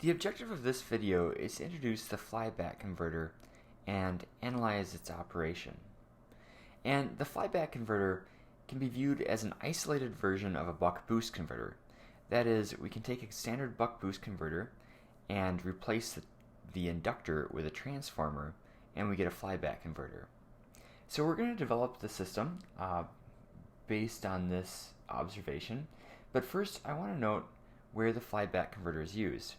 The objective of this video is to introduce the flyback converter and analyze its operation. And the flyback converter can be viewed as an isolated version of a buck-boost converter. That is, we can take a standard buck-boost converter and replace the inductor with a transformer, and we get a flyback converter. So we're going to develop the system based on this observation, but first I want to note where the flyback converter is used.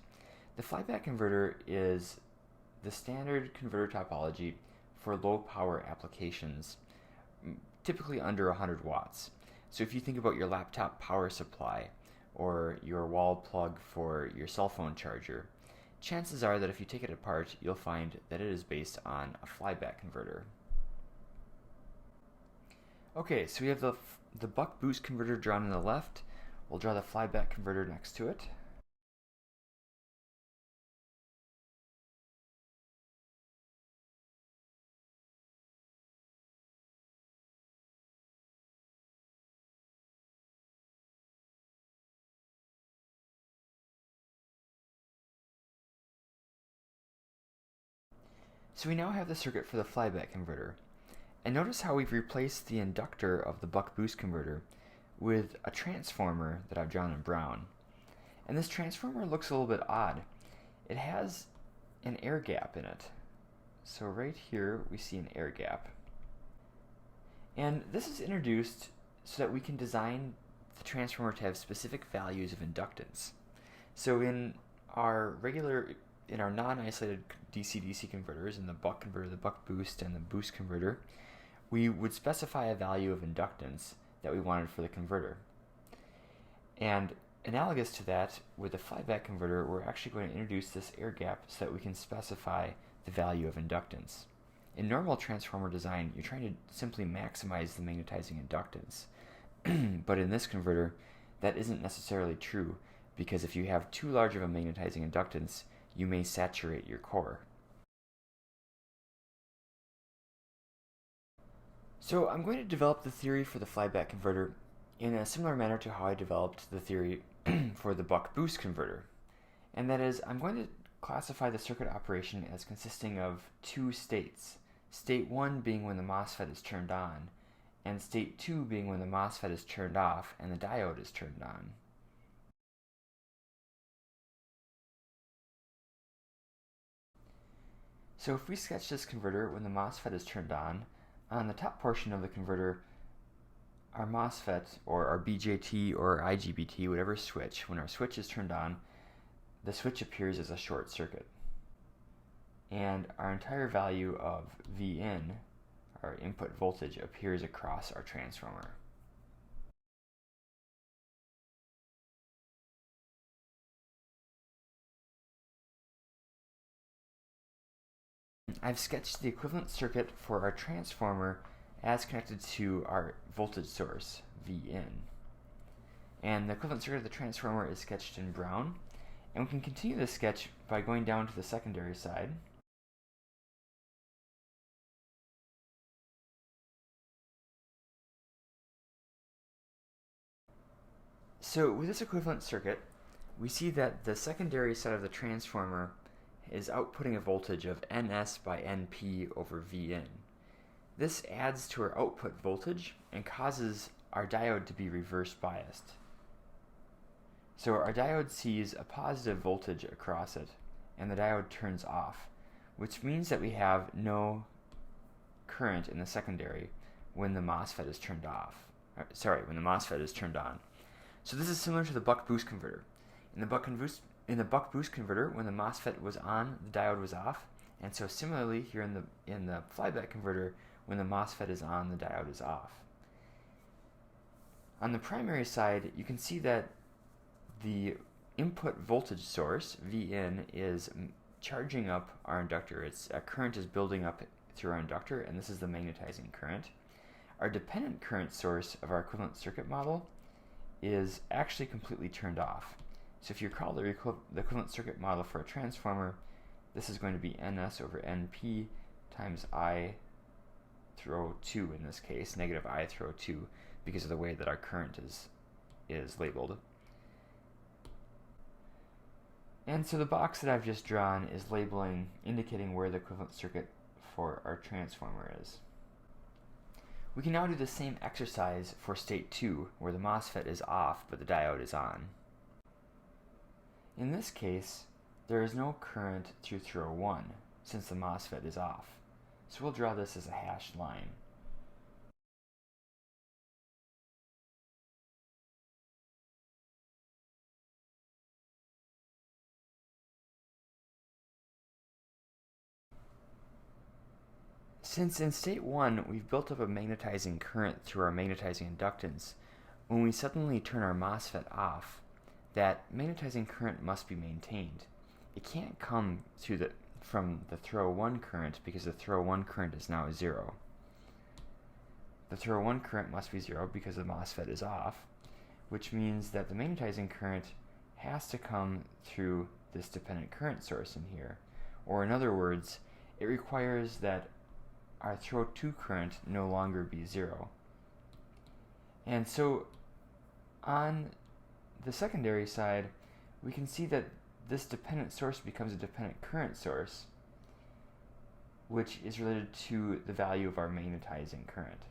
The flyback converter is the standard converter topology for low power applications, typically under 100 watts. So if you think about your laptop power supply or your wall plug for your cell phone charger, chances are that if you take it apart, you'll find that it is based on a flyback converter. Okay, so we have the buck-boost converter drawn on the left. We'll draw the flyback converter next to it. So we now have the circuit for the flyback converter. And notice how we've replaced the inductor of the buck-boost converter with a transformer that I've drawn in brown. And this transformer looks a little bit odd. It has an air gap in it. So right here we see an air gap. And this is introduced so that we can design the transformer to have specific values of inductance. So in our non-isolated DC-DC converters, in the buck converter, the buck-boost, and the boost converter, we would specify a value of inductance that we wanted for the converter. And analogous to that, with the flyback converter, we're actually going to introduce this air gap so that we can specify the value of inductance. In normal transformer design, you're trying to simply maximize the magnetizing inductance. But in this converter, that isn't necessarily true, because if you have too large of a magnetizing inductance, you may saturate your core. So I'm going to develop the theory for the flyback converter in a similar manner to how I developed the theory for the buck-boost converter. And that is, I'm going to classify the circuit operation as consisting of two states. State 1 being when the MOSFET is turned on, and state 2 being when the MOSFET is turned off and the diode is turned on. So if we sketch this converter when the MOSFET is turned on the top portion of the converter, our MOSFET, or our BJT or IGBT, whatever switch, when our switch is turned on, the switch appears as a short circuit. And our entire value of Vin, our input voltage, appears across our transformer. I've sketched the equivalent circuit for our transformer as connected to our voltage source, Vin. And the equivalent circuit of the transformer is sketched in brown. And we can continue this sketch by going down to the secondary side. So with this equivalent circuit, we see that the secondary side of the transformer is outputting a voltage of Ns by Np over Vin. This adds to our output voltage and causes our diode to be reverse biased. So our diode sees a positive voltage across it, and the diode turns off, which means that we have no current in the secondary when the MOSFET is turned off. When the MOSFET is turned on. So this is similar to the buck-boost converter. In the buck-boost converter, when the MOSFET was on, the diode was off, and so similarly here in the flyback converter, when the MOSFET is on, the diode is off. On the primary side, you can see that the input voltage source, Vin, is charging up our inductor. A current is building up through our inductor, and this is the magnetizing current. Our dependent current source of our equivalent circuit model is actually completely turned off. So if you recall the equivalent circuit model for a transformer, this is going to be Ns over Np times I throw 2 in this case, negative I throw 2, because of the way that our current is labeled. And so the box that I've just drawn is labeling, indicating where the equivalent circuit for our transformer is. We can now do the same exercise for state 2, where the MOSFET is off but the diode is on. In this case, there is no current through throw 1, since the MOSFET is off. So we'll draw this as a hashed line. Since in state 1 we've built up a magnetizing current through our magnetizing inductance, when we suddenly turn our MOSFET off, that magnetizing current must be maintained. It can't come from the throw 1 current because the throw 1 current is now 0. The throw 1 current must be 0 because the MOSFET is off, which means that the magnetizing current has to come through this dependent current source in here. Or in other words, it requires that our throw 2 current no longer be 0. And so on the secondary side, we can see that this dependent source becomes a dependent current source, which is related to the value of our magnetizing current.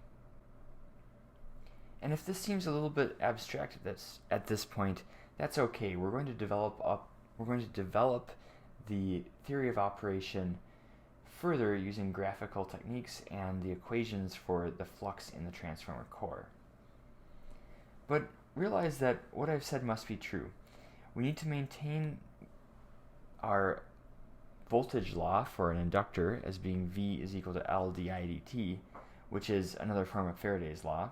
And if this seems a little bit abstract at this point, that's okay. We're going to develop the theory of operation further using graphical techniques and the equations for the flux in the transformer core. But realize that what I've said must be true. We need to maintain our voltage law for an inductor as being V is equal to L di dt, which is another form of Faraday's law.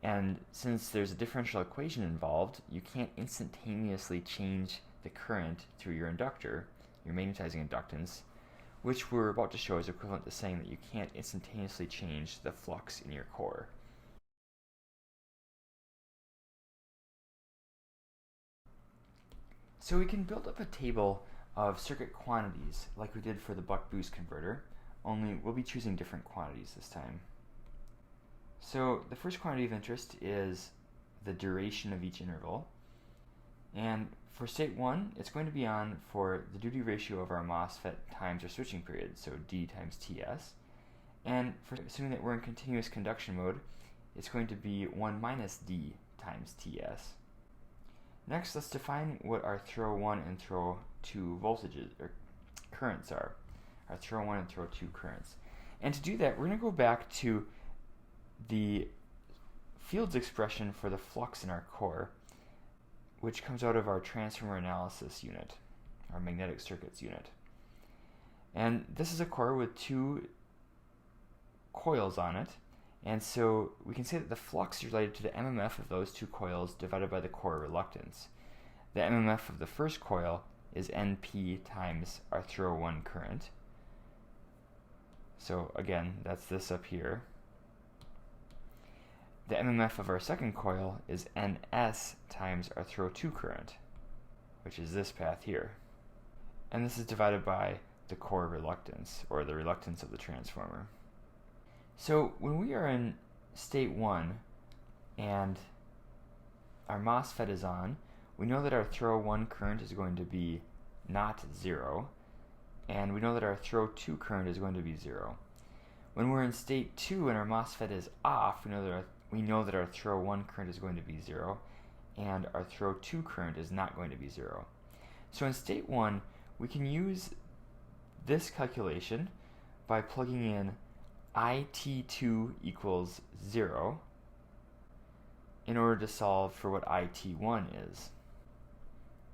And since there's a differential equation involved, you can't instantaneously change the current through your inductor, your magnetizing inductance, which we're about to show is equivalent to saying that you can't instantaneously change the flux in your core. So we can build up a table of circuit quantities like we did for the buck-boost converter, only we'll be choosing different quantities this time. So the first quantity of interest is the duration of each interval. And for state 1, it's going to be on for the duty ratio of our MOSFET times our switching period, so D times TS. And for assuming that we're in continuous conduction mode, it's going to be 1 minus D times TS. Next, let's define what our throw 1 and throw 2 voltages, or currents are. Our throw 1 and throw 2 currents. And to do that, we're going to go back to the Fields expression for the flux in our core, which comes out of our transformer analysis unit, our magnetic circuits unit. And this is a core with 2 coils on it, and so we can say that the flux is related to the MMF of those 2 coils divided by the core reluctance. The MMF of the first coil is NP times our throw 1 current. So again, that's this up here. The MMF of our second coil is NS times our throw 2 current, which is this path here. And this is divided by the core reluctance, or the reluctance of the transformer. So when we are in state 1 and our MOSFET is on, we know that our throw 1 current is going to be not 0, and we know that our throw 2 current is going to be 0. When we're in state 2 and our MOSFET is off, we know that our throw 1 current is going to be 0, and our throw 2 current is not going to be 0. So in state 1, we can use this calculation by plugging in IT2 equals 0 in order to solve for what IT1 is.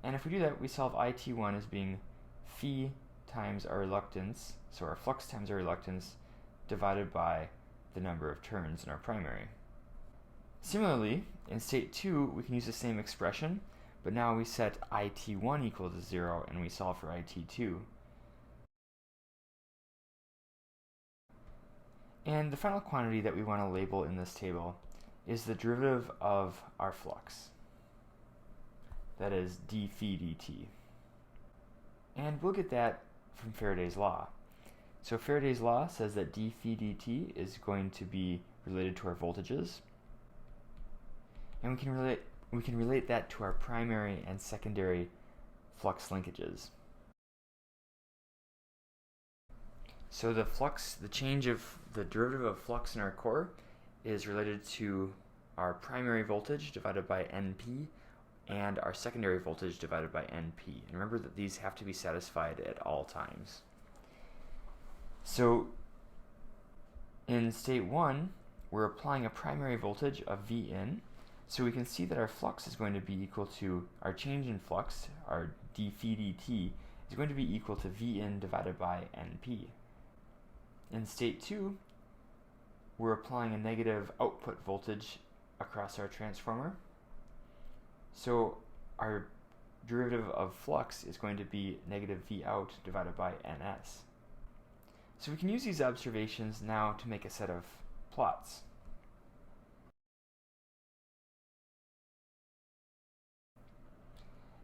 And if we do that, we solve IT1 as being phi times our reluctance, so our flux times our reluctance, divided by the number of turns in our primary. Similarly, in state 2, we can use the same expression, but now we set IT1 equal to 0 and we solve for IT2. And the final quantity that we want to label in this table is the derivative of our flux. That is d phi dt. And we'll get that from Faraday's law. So Faraday's law says that d phi dt is going to be related to our voltages. And we can relate that to our primary and secondary flux linkages. So the change of the derivative of flux in our core is related to our primary voltage divided by NP and our secondary voltage divided by NP. And remember that these have to be satisfied at all times. So in state 1, we're applying a primary voltage of V in, so we can see that our flux is going to be equal to, our change in flux, our d phi dt, is going to be equal to V in divided by NP. In state 2, we're applying a negative output voltage across our transformer. So our derivative of flux is going to be negative V out divided by NS. So we can use these observations now to make a set of plots.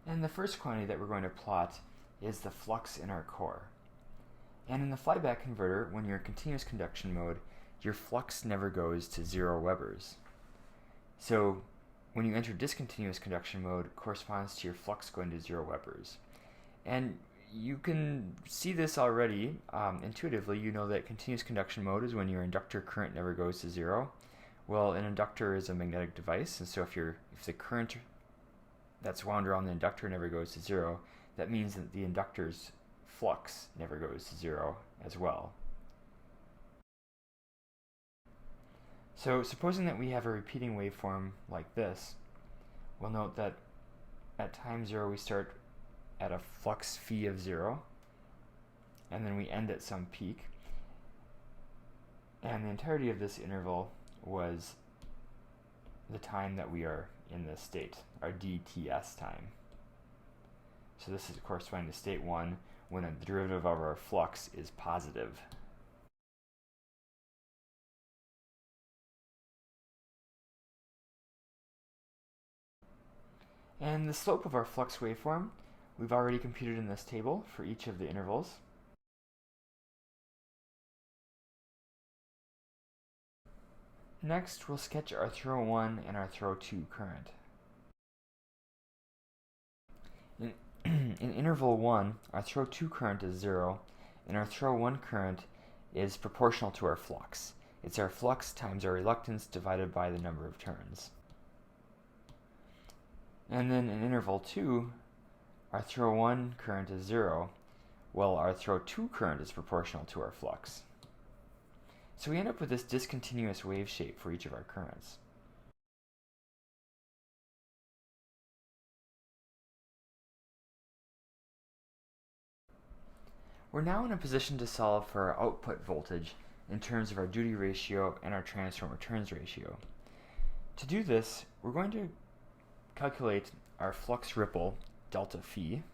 And the first quantity that we're going to plot is the flux in our core. And in the flyback converter, when you're in continuous conduction mode, your flux never goes to 0 Webers. So when you enter discontinuous conduction mode, it corresponds to your flux going to 0 Webers. And you can see this already intuitively. You know that continuous conduction mode is when your inductor current never goes to 0. Well, an inductor is a magnetic device, and so if the current that's wound around the inductor never goes to 0, that means that the inductor's flux never goes to 0 as well. So supposing that we have a repeating waveform like this, we'll note that at time 0 we start at a flux phi of 0, and then we end at some peak. And the entirety of this interval was the time that we are in this state, our dTs time. So this is corresponding to state 1 when the derivative of our flux is positive. And the slope of our flux waveform we've already computed in this table for each of the intervals. Next, we'll sketch our throw 1 and our throw 2 current. In interval 1, our throw 2 current is 0, and our throw 1 current is proportional to our flux. It's our flux times our reluctance divided by the number of turns. And then in interval 2, our throw 1 current is 0, while our throw 2 current is proportional to our flux. So we end up with this discontinuous wave shape for each of our currents. We're now in a position to solve for our output voltage in terms of our duty ratio and our transformer turns ratio. To do this, we're going to calculate our flux ripple, delta phi,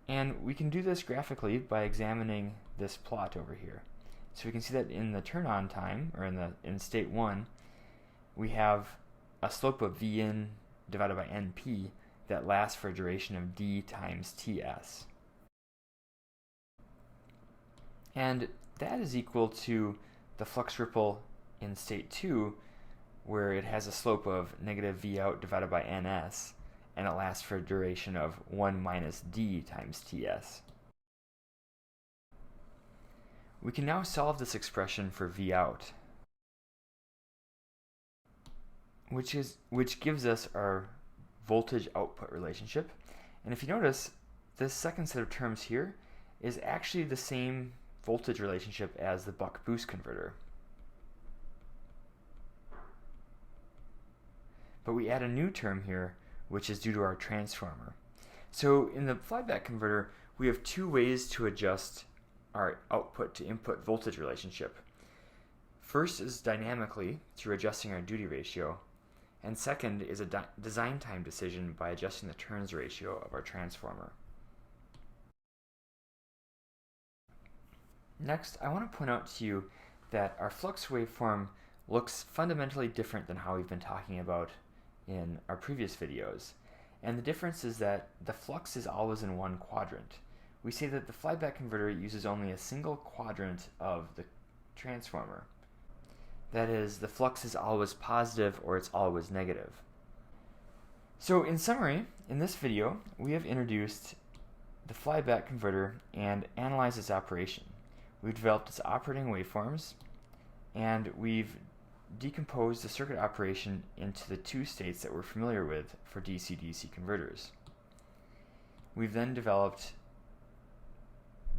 and we can do this graphically by examining this plot over here. So we can see that in the turn-on time, or in state 1, we have a slope of V in divided by NP that lasts for a duration of d times Ts. And that is equal to the flux ripple in state 2, where it has a slope of negative V out divided by Ns, and it lasts for a duration of 1 minus d times Ts. We can now solve this expression for V out, which gives us our voltage output relationship. And if you notice, this second set of terms here is actually the same voltage relationship as the buck boost converter. But we add a new term here, which is due to our transformer. So in the flyback converter, we have two ways to adjust our output to input voltage relationship. First is dynamically through adjusting our duty ratio, and second is a design time decision by adjusting the turns ratio of our transformer. Next, I want to point out to you that our flux waveform looks fundamentally different than how we've been talking about in our previous videos. And the difference is that the flux is always in one quadrant. We say that the flyback converter uses only a single quadrant of the transformer. That is, the flux is always positive or it's always negative. So in summary, in this video, we have introduced the flyback converter and analyzed its operation. We've developed its operating waveforms, and we've decomposed the circuit operation into the two states that we're familiar with for DC-DC converters. We've then developed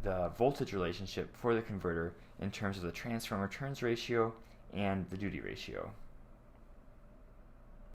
the voltage relationship for the converter in terms of the transformer turns ratio and the duty ratio.